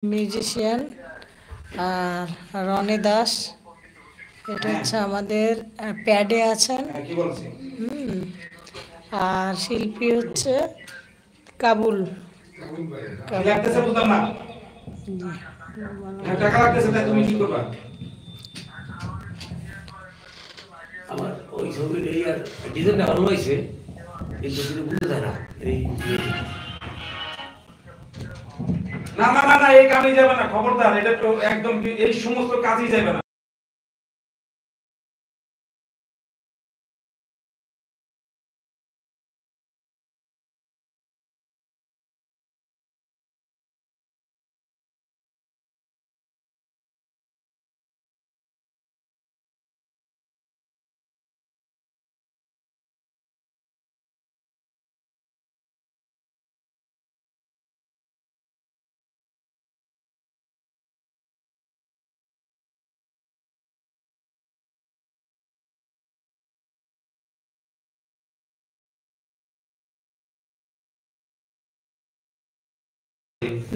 Musician আর রনি দাস এটা হচ্ছে আমাদের প্যাডে আছেন। আর শিল্পী হচ্ছে কাবুল। আমার ওই ছবির এই আর ডিজাইনটা ভালো হয়েছে কিন্তু কিছু বুঝতে চায় না এই না না না না এই কাজই যাবে না, খবরদার, এটা তো একদম এই সমস্ত কাজই যাবে না।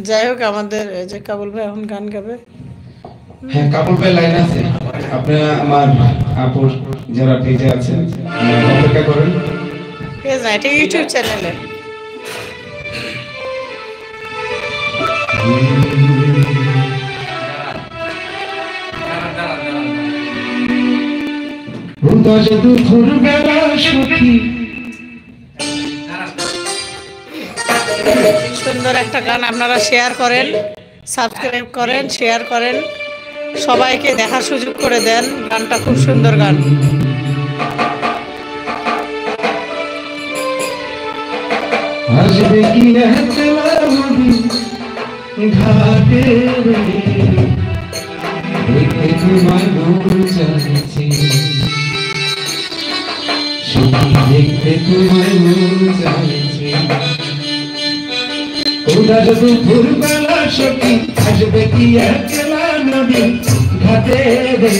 যাই হোক, আমাদের এই যে কাবুল ভাই এখন গান গাবে। হ্যাঁ, কাবুল ভাই লাইন আছে, আপনারা আমার আপুর যারা পেজে আছেন অপেক্ষা করেন। পেজ না, এটা ইউটিউব চ্যানেলে। সুন্দর একটা গান, আপনারা শেয়ার করেন, সাবস্ক্রাইব করেন, শেয়ার করেন, সবাইকে দেখার সুযোগ করে দেন। গানটা খুব সুন্দর গান। আসবে কি ঘাটে দেখে তোমায় মন চাইছে, সখী দেখতে তোমায় মন চাইছে। ওটা যদি ভোরবেলা সখী আসবে কি একলা নদী ঘাটে রে,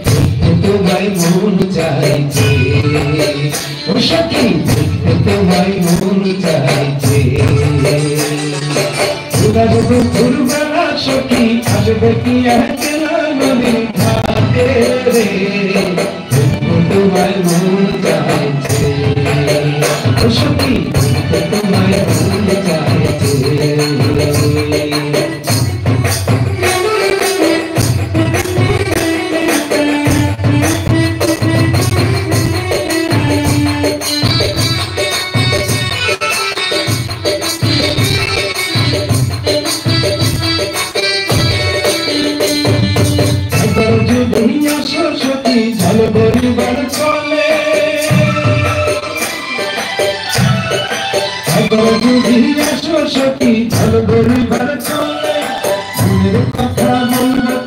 দেখতে তোমায় মন চাইছে। ও সখী দেখতে তোমায় মন চাইছে। ওটা যদি ভোরবেলা সখী আসবে কি একলা নদী ঘাটে রে, দেখতে তোমায় মন চাইছে। ও সখী দেখতে তোমায় মন চাইছে।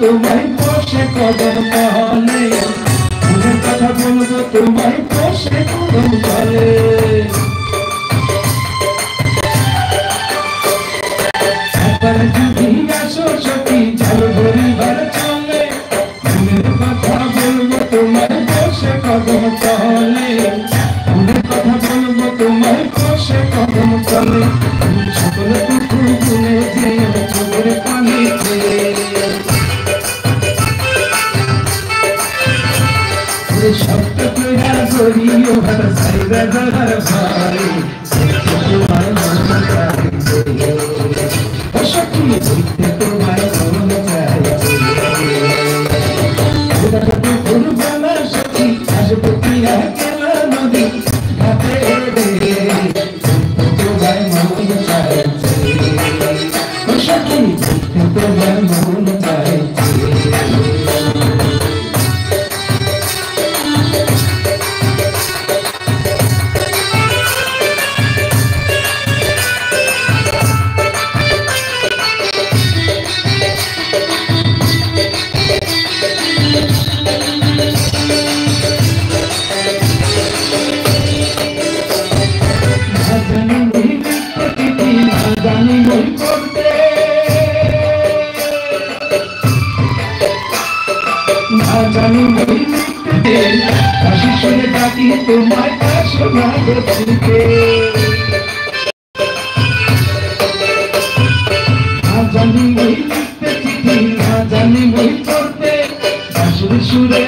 তোমায় বসে কদম তলে, কথা বলবো তোমায় বসে কদম তলে। একবার যদি আসো সখী জল ভরিবার চলে, মনের কথা বলবো তোমায় বসে কদম তলে, মনের কথা বলবো তোমায় বসে কদম তলে। সকলে পুকুর গুনে যে চোখের পানি শব্দ প্রয়ার করিও সাইরা দাদার ভাই, তোমায় মন চাইছে। ও সখী দেখতে তোমায় মন চাইছে। ভোরবেলা সখী আসবে কি একলা নদী ঘাটে রে, দেখতে তোমায় মন চাইছে। ও সখী দেখতে তোমায় মন চাইছে। তোমায় শোনা গছিতে জানি বই লিখতে চিঠি না জানি বই পড়তে, সুরে সুরে